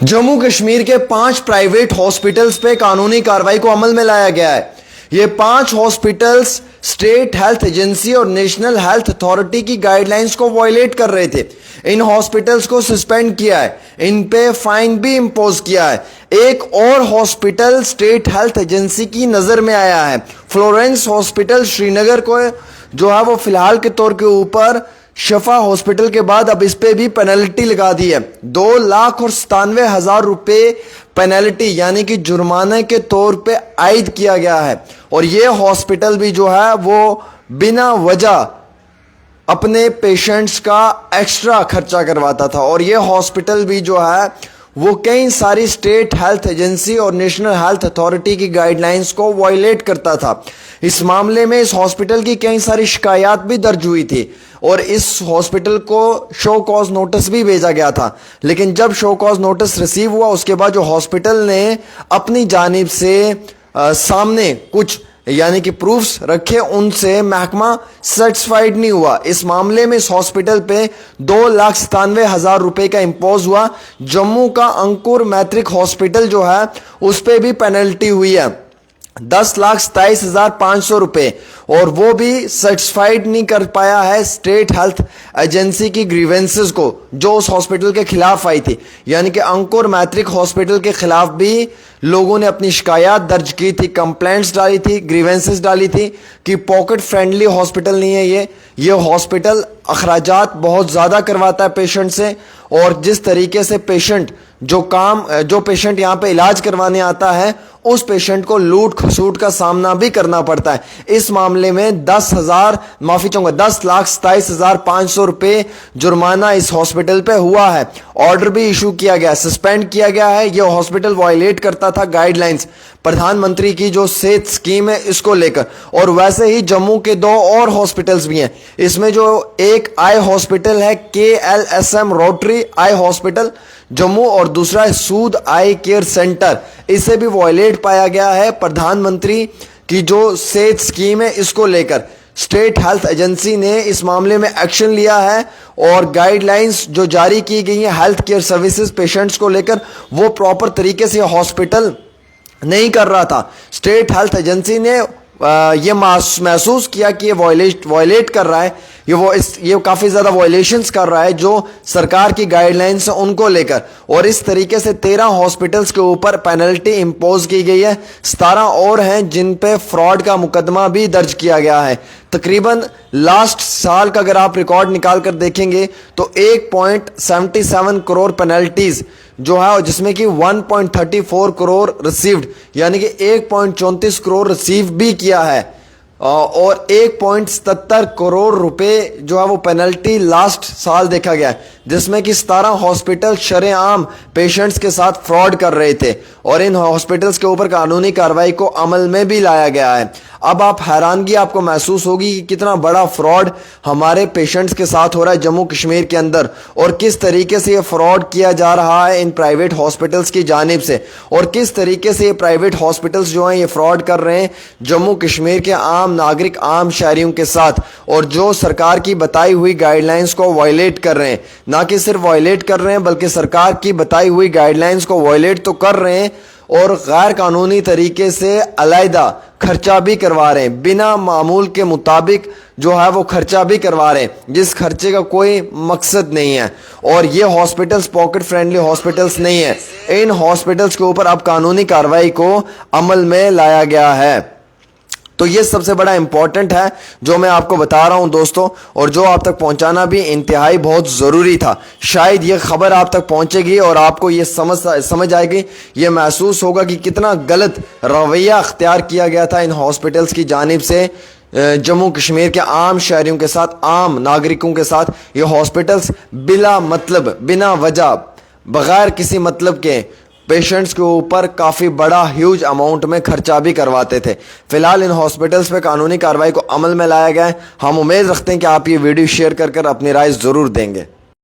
जम्मू कश्मीर के 5 private hospitals पे कानूनी कार्रवाई को अमल में लाया गया है। ये 5 हॉस्पिटल्स स्टेट हेल्थ एजेंसी और नेशनल हेल्थ अथॉरिटी की गाइडलाइंस को वायलेट कर रहे थे। इन हॉस्पिटल्स को सस्पेंड किया है, इन पे फाइन भी इंपोज किया है। एक और हॉस्पिटल स्टेट हेल्थ एजेंसी की नजर में आया है, फ्लोरेंस हॉस्पिटल श्रीनगर को जो है वो फिलहाल के तौर के ऊपर शफा हॉस्पिटल के बाद अब इस पे भी पेनल्टी लगा दी है। 2,97,000 रुपए पेनल्टी यानी कि जुर्माने के तौर पे आयद किया गया है। और ये हॉस्पिटल भी जो है वो बिना वजह अपने पेशेंट्स का एक्स्ट्रा खर्चा करवाता था। और ये हॉस्पिटल भी जो है वो कई सारी स्टेट हेल्थ एजेंसी और नेशनल हेल्थ अथॉरिटी की गाइडलाइंस को वायलेट करता था। इस मामले में इस हॉस्पिटल की कई सारी शिकायत भी दर्ज हुई थी और इस हॉस्पिटल को शो कॉज नोटिस भी भेजा गया था। लेकिन जब शो कॉज नोटिस रिसीव हुआ उसके बाद जो हॉस्पिटल ने अपनी जानिब से सामने कुछ यानी कि प्रूफ्स रखे, उनसे महकमा सेटिस्फाइड नहीं हुआ। इस मामले में इस हॉस्पिटल पे 2,97,000 रुपए का इंपोज हुआ। जम्मू का अंकुर मैट्रिक हॉस्पिटल जो है उस पे भी पेनल्टी हुई है 10,27,500 रुपए, और वो भी सेटिस्फाइड नहीं कर पाया है स्टेट हेल्थ एजेंसी की ग्रीवेंसेस को जो उस हॉस्पिटल के खिलाफ आई थी। यानी कि अंकुर मैट्रिक हॉस्पिटल के खिलाफ भी लोगों ने अपनी शिकायत दर्ज की थी, कंप्लेंट्स डाली थी, ग्रीवेंसेस डाली थी कि पॉकेट फ्रेंडली हॉस्पिटल नहीं है ये हॉस्पिटल अखराजात बहुत ज़्यादा करवाता है पेशेंट से, और जिस तरीके से पेशेंट जो पेशेंट यहाँ पे इलाज करवाने आता है उस पेशेंट को लूट खसूट का सामना भी करना पड़ता है। इस मामले में 10,27,500 रुपए जुर्माना इस हॉस्पिटल पे हुआ है। ऑर्डर भी इशू किया गया, सस्पेंड किया गया है। यह हॉस्पिटल वायलेट करता था गाइडलाइंस प्रधानमंत्री की जो सेहत स्कीम है इसको लेकर। और वैसे ही जम्मू के 2 और हॉस्पिटल्स भी हैं। इसमें जो एक आई हॉस्पिटल है KLSM rotary eye hospital Jammu और दूसरा है सूद आई केयर सेंटर, इसे भी वायलेट पाया गया है प्रधानमंत्री की जो सेहत स्कीम है इसको लेकर। स्टेट हेल्थ एजेंसी ने इस मामले में एक्शन लिया है और गाइडलाइंस जो जारी की गई हैं हेल्थ केयर सर्विसेज पेशेंट्स को लेकर वो प्रॉपर तरीके से हॉस्पिटल नहीं कर रहा था। स्टेट हेल्थ एजेंसी ने ये महसूस किया कि ये वायलेट कर रहा है, ये काफ़ी ज़्यादा वायलेशंस कर रहा है जो सरकार की गाइडलाइंस है उनको लेकर। और इस तरीके से 13 हॉस्पिटल्स के ऊपर पेनल्टी इंपोज की गई है। 17 और हैं जिन पे फ्रॉड का मुकदमा भी दर्ज किया गया है। तकरीबन लास्ट साल का अगर आप रिकॉर्ड निकाल कर देखेंगे तो 1.77 करोड़ पेनल्टीज जो है, जिसमें कि 1.34 करोड़ रिसीव्ड यानी कि 1.34 करोड़ रिसीव भी किया है, और 1.77 करोड़ रुपए जो है वो पेनल्टी लास्ट साल देखा गया है, जिसमें कि 17 हॉस्पिटल शरेआम पेशेंट्स के साथ फ्रॉड कर रहे थे और इन हॉस्पिटल्स के ऊपर कानूनी कार्रवाई को अमल में भी लाया गया है। अब आप हैरानगी आपको महसूस होगी कि कितना बड़ा फ्रॉड हमारे पेशेंट्स के साथ हो रहा है जम्मू कश्मीर के अंदर, और किस तरीके से ये फ्रॉड किया जा रहा है इन प्राइवेट हॉस्पिटल्स की जानिब से, और किस तरीके से ये प्राइवेट हॉस्पिटल्स जो हैं ये फ्रॉड कर रहे हैं जम्मू कश्मीर के आम नागरिक आम शहरियों के साथ, और जो सरकार की बताई हुई गाइडलाइंस को वायलेट कर रहे हैं। ना कि सिर्फ वायलेट कर रहे हैं बल्कि सरकार की बताई हुई गाइडलाइंस को वायलेट तो कर रहे हैं और गैर कानूनी तरीके से अलहदा खर्चा भी करवा रहे हैं, बिना मामूल के मुताबिक जो है वो खर्चा भी करवा रहे हैं जिस खर्चे का कोई मकसद नहीं है। और ये हॉस्पिटल्स पॉकेट फ्रेंडली हॉस्पिटल्स नहीं है। इन हॉस्पिटल्स के ऊपर अब कानूनी कार्रवाई को अमल में लाया गया है। तो ये सबसे बड़ा इंपॉर्टेंट है जो मैं आपको बता रहा हूं दोस्तों, और जो आप तक पहुंचाना भी इंतहाई बहुत ज़रूरी था। शायद ये खबर आप तक पहुंचेगी और आपको ये समझ आएगी, ये महसूस होगा कि कितना गलत रवैया अख्तियार किया गया था इन हॉस्पिटल्स की जानिब से जम्मू कश्मीर के आम शहरियों के साथ, आम नागरिकों के साथ। ये हॉस्पिटल्स बिला मतलब, बिना वजह, बगैर किसी मतलब के पेशेंट्स के ऊपर काफ़ी बड़ा ह्यूज अमाउंट में खर्चा भी करवाते थे। फिलहाल इन हॉस्पिटल्स पे कानूनी कार्रवाई को अमल में लाया गया है। हम उम्मीद रखते हैं कि आप ये वीडियो शेयर कर अपनी राय ज़रूर देंगे।